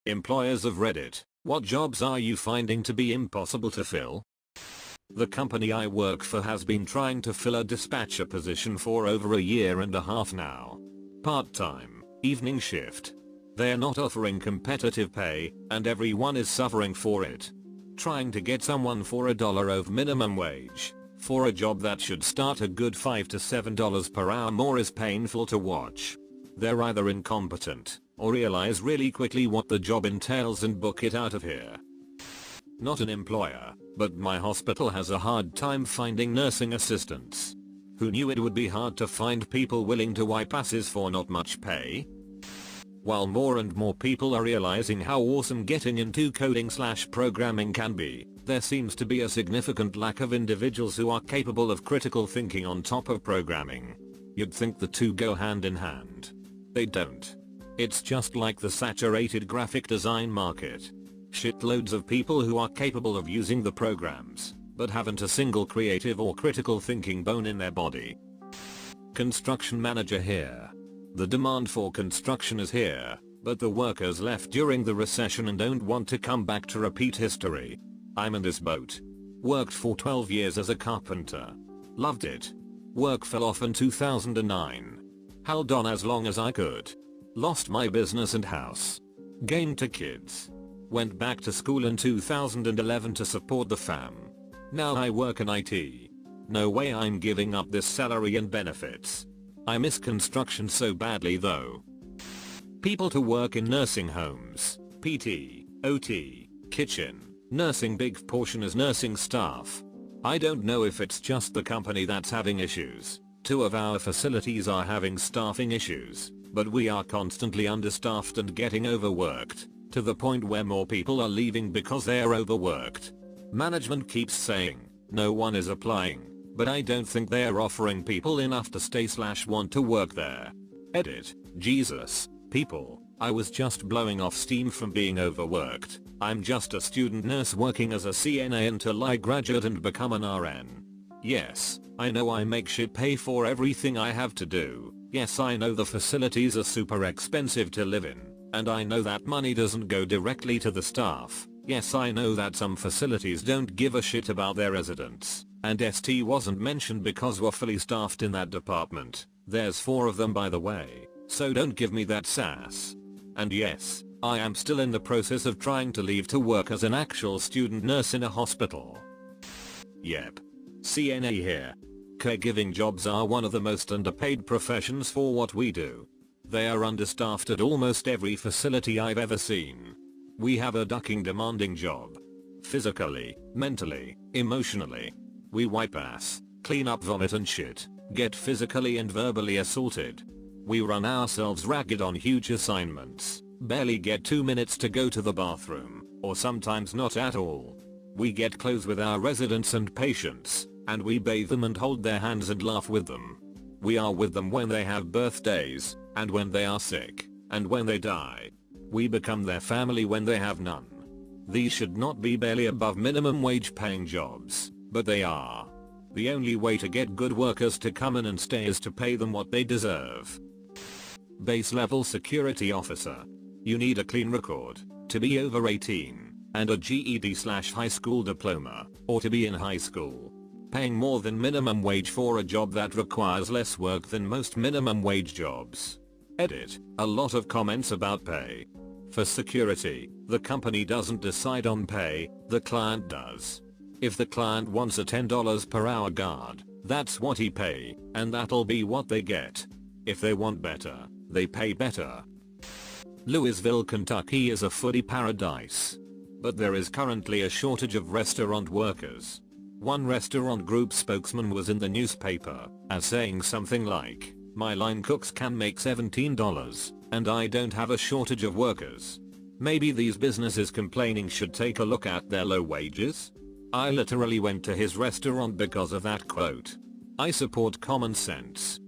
Employers of Reddit, what jobs are you finding to be impossible to fill? The company I work for has been trying to fill a dispatcher position for over a year and a half now. Part-time, evening shift. They're not offering competitive pay, and everyone is suffering for it. Trying to get someone for $1 over minimum wage for a job that should start a good $5 to $7 per hour more is painful to watch. They're either incompetent or realize really quickly what the job entails and book it out of here. Not an employer, but my hospital has a hard time finding nursing assistants. Who knew it would be hard to find people willing to wipe asses for not much pay? While more and more people are realizing how awesome getting into coding/programming can be, there seems to be a significant lack of individuals who are capable of critical thinking on top of programming. You'd think the two go hand in hand. They don't. It's just like the saturated graphic design market. Shitloads of people who are capable of using the programs, but haven't a single creative or critical thinking bone in their body. Construction manager here. The demand for construction is here, but the workers left during the recession and don't want to come back to repeat history. I'm in this boat. Worked for 12 years as a carpenter. Loved it. Work fell off in 2009. Held on as long as I could. Lost my business and house. Gained 2 kids. Went back to school in 2011 to support the fam. Now I work in IT. No way I'm giving up this salary and benefits. I miss construction so badly though. People to work in nursing homes, PT, OT, kitchen, nursing. Big portion is nursing staff. I don't know if it's just the company that's having issues. 2 of our facilities are having staffing issues, but we are constantly understaffed and getting overworked, to the point where more people are leaving because they are overworked. Management keeps saying, no one is applying, but I don't think they are offering people enough to stay/want to work there. Edit. Jesus. People, I was just blowing off steam from being overworked. I'm just a student nurse working as a CNA until I graduate and become an RN. Yes, I know I make shit pay for everything I have to do. Yes, I know the facilities are super expensive to live in, and I know that money doesn't go directly to the staff. Yes, I know that some facilities don't give a shit about their residents, and ST wasn't mentioned because we're fully staffed in that department. There's 4 of them by the way, so don't give me that sass. And yes, I am still in the process of trying to leave to work as an actual student nurse in a hospital. Yep. CNA here. Caregiving jobs are one of the most underpaid professions for what we do. They are understaffed at almost every facility I've ever seen. We have a ducking demanding job. Physically, mentally, emotionally. We wipe ass, clean up vomit and shit, get physically and verbally assaulted. We run ourselves ragged on huge assignments, barely get 2 minutes to go to the bathroom, or sometimes not at all. We get close with our residents and patients, and we bathe them and hold their hands and laugh with them. We are with them when they have birthdays, and when they are sick, and when they die. We become their family when they have none. These should not be barely above minimum wage paying jobs, but they are. The only way to get good workers to come in and stay is to pay them what they deserve. Base level security officer. You need a clean record, to be over 18, and a GED/high school diploma, or to be in high school. Paying more than minimum wage for a job that requires less work than most minimum wage jobs. Edit. A lot of comments about pay. For security, the company doesn't decide on pay, the client does. If the client wants a $10 per hour guard, that's what he pay, and that'll be what they get. If they want better, they pay better. Louisville, Kentucky is a foodie paradise. But there is currently a shortage of restaurant workers. One restaurant group spokesman was in the newspaper as saying something like, "My line cooks can make $17, and I don't have a shortage of workers." Maybe these businesses complaining should take a look at their low wages? I literally went to his restaurant because of that quote. I support common sense.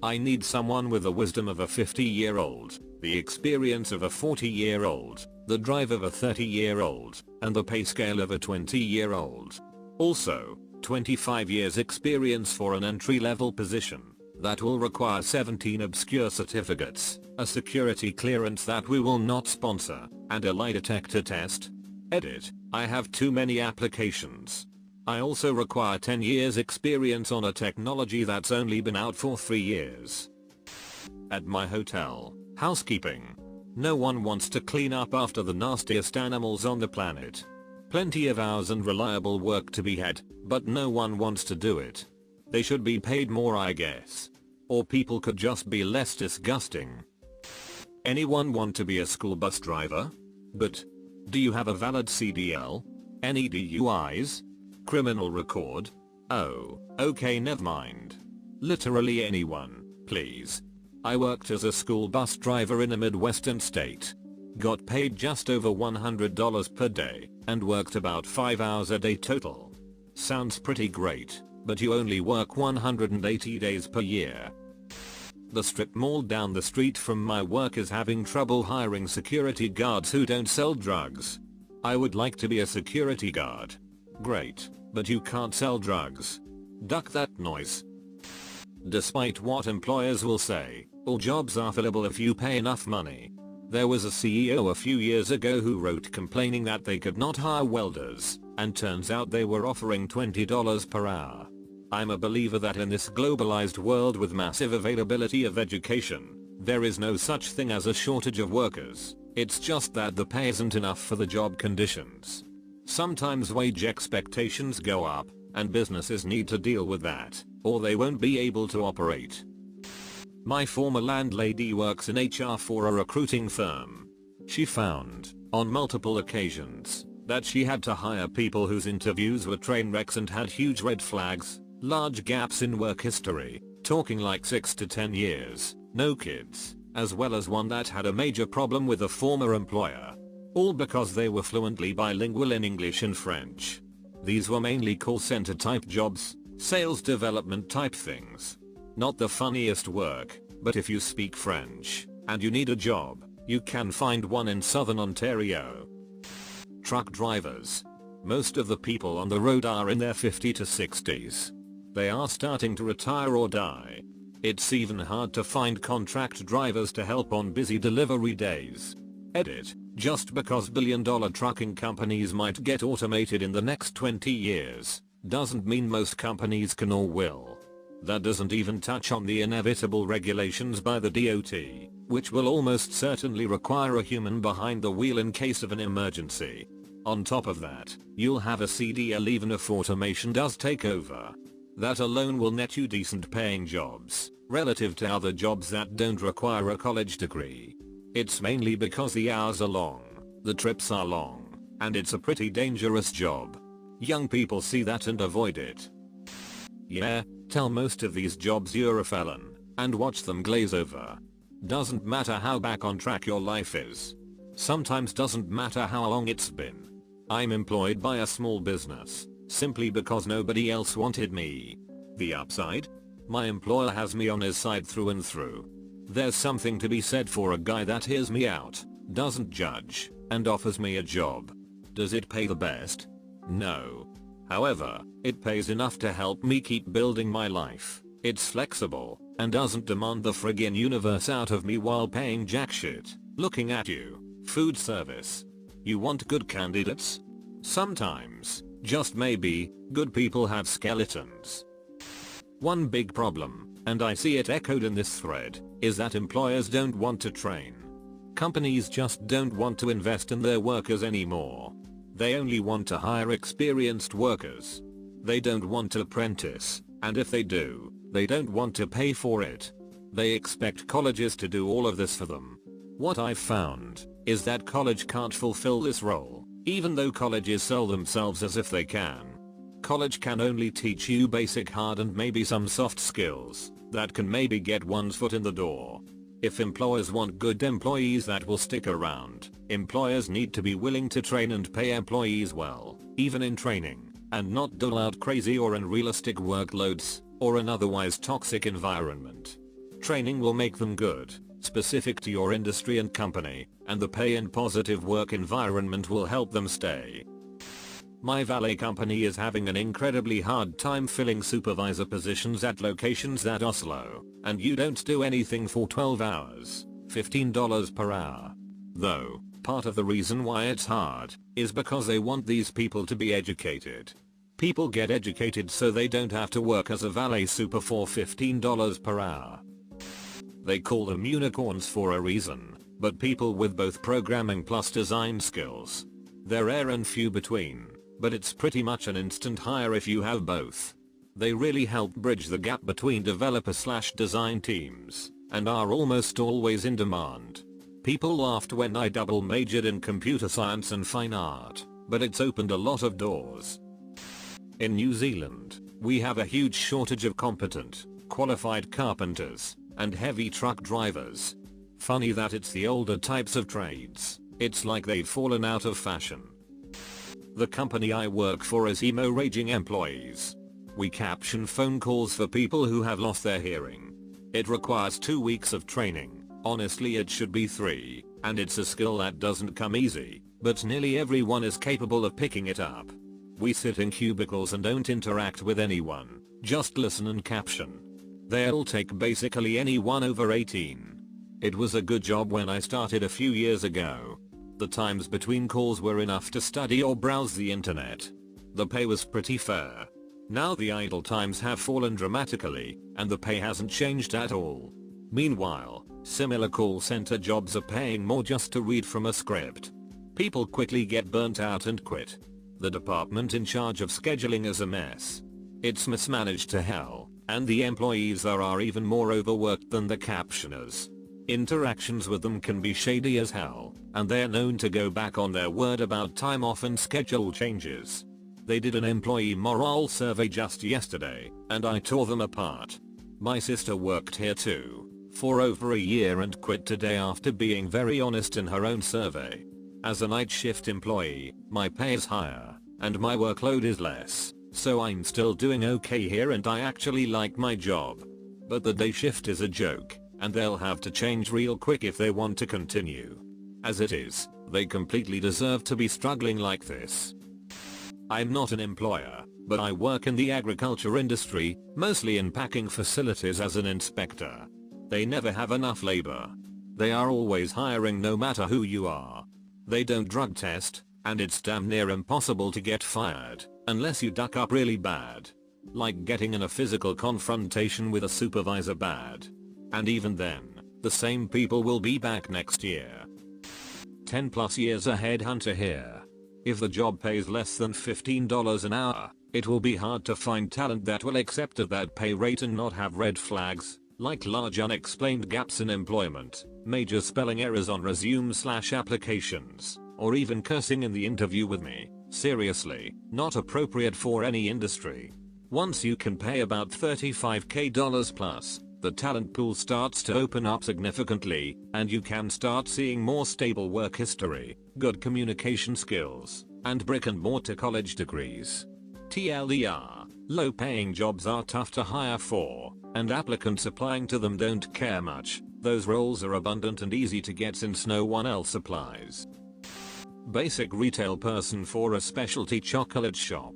I need someone with the wisdom of a 50-year-old, the experience of a 40-year-old, the drive of a 30-year-old, and the pay scale of a 20-year-old. Also, 25 years experience for an entry-level position that will require 17 obscure certificates, a security clearance that we will not sponsor, and a lie detector test. Edit. I have too many applications. I also require 10 years experience on a technology that's only been out for 3 years. At my hotel, housekeeping. No one wants to clean up after the nastiest animals on the planet. Plenty of hours and reliable work to be had, but no one wants to do it. They should be paid more, I guess. Or people could just be less disgusting. Anyone want to be a school bus driver? But do you have a valid CDL? Any DUIs? Criminal record? Oh, okay, never mind. Literally anyone, please. I worked as a school bus driver in a Midwestern state. Got paid just over $100 per day, and worked about 5 hours a day total. Sounds pretty great, but you only work 180 days per year. The strip mall down the street from my work is having trouble hiring security guards who don't sell drugs. I would like to be a security guard. Great, but you can't sell drugs. Duck that noise. Despite what employers will say, all jobs are fillable if you pay enough money. There was a CEO a few years ago who wrote complaining that they could not hire welders, and turns out they were offering $20 per hour. I'm a believer that in this globalized world with massive availability of education, there is no such thing as a shortage of workers. It's just that the pay isn't enough for the job conditions. Sometimes wage expectations go up, and businesses need to deal with that, or they won't be able to operate. My former landlady works in HR for a recruiting firm. She found, on multiple occasions, that she had to hire people whose interviews were train wrecks and had huge red flags, large gaps in work history, talking like 6 to 10 years, no kids, as well as one that had a major problem with a former employer. All because they were fluently bilingual in English and French. These were mainly call center type jobs, sales development type things. Not the funniest work, but if you speak French, and you need a job, you can find one in Southern Ontario. Truck drivers. Most of the people on the road are in their 50s to 60s. They are starting to retire or die. It's even hard to find contract drivers to help on busy delivery days. Edit. Just because billion-dollar trucking companies might get automated in the next 20 years, doesn't mean most companies can or will. That doesn't even touch on the inevitable regulations by the DOT, which will almost certainly require a human behind the wheel in case of an emergency. On top of that, you'll have a CDL even if automation does take over. That alone will net you decent paying jobs, relative to other jobs that don't require a college degree. It's mainly because the hours are long, the trips are long, and it's a pretty dangerous job. Young people see that and avoid it. Yeah, tell most of these jobs you're a felon, and watch them glaze over. Doesn't matter how back on track your life is. Sometimes doesn't matter how long it's been. I'm employed by a small business, simply because nobody else wanted me. The upside? My employer has me on his side through and through. There's something to be said for a guy that hears me out, doesn't judge, and offers me a job. Does it pay the best? No. However, it pays enough to help me keep building my life. It's flexible, and doesn't demand the friggin' universe out of me while paying jack shit. Looking at you. Food service. You want good candidates? Sometimes, just maybe, good people have skeletons. One big problem, and I see it echoed in this thread, is that employers don't want to train. Companies just don't want to invest in their workers anymore. They only want to hire experienced workers. They don't want to apprentice, and if they do, they don't want to pay for it. They expect colleges to do all of this for them. What I've found is that college can't fulfill this role, even though colleges sell themselves as if they can. College can only teach you basic hard and maybe some soft skills that can maybe get one's foot in the door. If employers want good employees that will stick around, employers need to be willing to train and pay employees well, even in training, and not dole out crazy or unrealistic workloads, or an otherwise toxic environment. Training will make them good, specific to your industry and company, and the pay and positive work environment will help them stay. My valet company is having an incredibly hard time filling supervisor positions at locations at Oslo, and you don't do anything for 12 hours. $15 per hour. Though, part of the reason why it's hard is because they want these people to be educated. People get educated so they don't have to work as a valet super for $15 per hour. They call them unicorns for a reason, but people with both programming plus design skills. They're rare and few between, but it's pretty much an instant hire if you have both. They really help bridge the gap between developer/design teams, and are almost always in demand. People laughed when I double majored in computer science and fine art, but it's opened a lot of doors. In New Zealand, we have a huge shortage of competent, qualified carpenters and heavy truck drivers. Funny that it's the older types of trades. It's like they've fallen out of fashion. The company I work for is emo raging employees. We caption phone calls for people who have lost their hearing. It requires 2 weeks of training. Honestly, it should be 3, and it's a skill that doesn't come easy, but nearly everyone is capable of picking it up. We sit in cubicles and don't interact with anyone, just listen and caption. They'll take basically anyone over 18. It was a good job when I started a few years ago. The times between calls were enough to study or browse the internet. The pay was pretty fair. Now the idle times have fallen dramatically, and the pay hasn't changed at all. Meanwhile, similar call center jobs are paying more just to read from a script. People quickly get burnt out and quit. The department in charge of scheduling is a mess. It's mismanaged to hell, and the employees are even more overworked than the captioners. Interactions with them can be shady as hell, and they're known to go back on their word about time off and schedule changes. They did an employee morale survey just yesterday, and I tore them apart. My sister worked here too, for over a year and quit today after being very honest in her own survey. As a night shift employee, my pay is higher, and my workload is less, so I'm still doing okay here and I actually like my job. But the day shift is a joke, and they'll have to change real quick if they want to continue. As it is, they completely deserve to be struggling like this. I'm not an employer, but I work in the agriculture industry, mostly in packing facilities as an inspector. They never have enough labor. They are always hiring no matter who you are. They don't drug test, and it's damn near impossible to get fired, unless you duck up really bad. Like getting in a physical confrontation with a supervisor bad. And even then, the same people will be back next year. 10+ years a headhunter here. If the job pays less than $15 an hour, it will be hard to find talent that will accept at that pay rate and not have red flags, like large unexplained gaps in employment, major spelling errors on resume/applications, or even cursing in the interview with me. Seriously, not appropriate for any industry. Once you can pay about $35k plus, the talent pool starts to open up significantly, and you can start seeing more stable work history, good communication skills, and brick and mortar college degrees. TLDR, low paying jobs are tough to hire for, and applicants applying to them don't care much. Those roles are abundant and easy to get since no one else applies. Basic retail person for a specialty chocolate shop.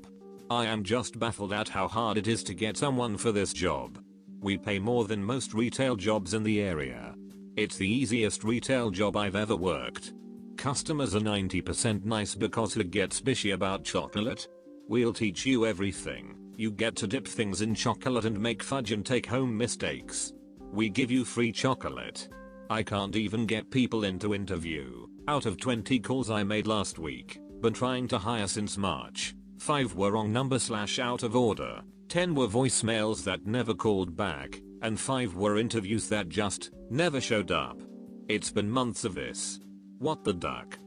I am just baffled at how hard it is to get someone for this job. We pay more than most retail jobs in the area. It's the easiest retail job I've ever worked. Customers are 90% nice because who gets bishy about chocolate? We'll teach you everything. You get to dip things in chocolate and make fudge and take home mistakes. We give you free chocolate. I can't even get people in to interview. Out of 20 calls I made last week, been trying to hire since March, 5 were wrong number/out of order. 10 were voicemails that never called back, and 5 were interviews that just never showed up. It's been months of this. What the duck?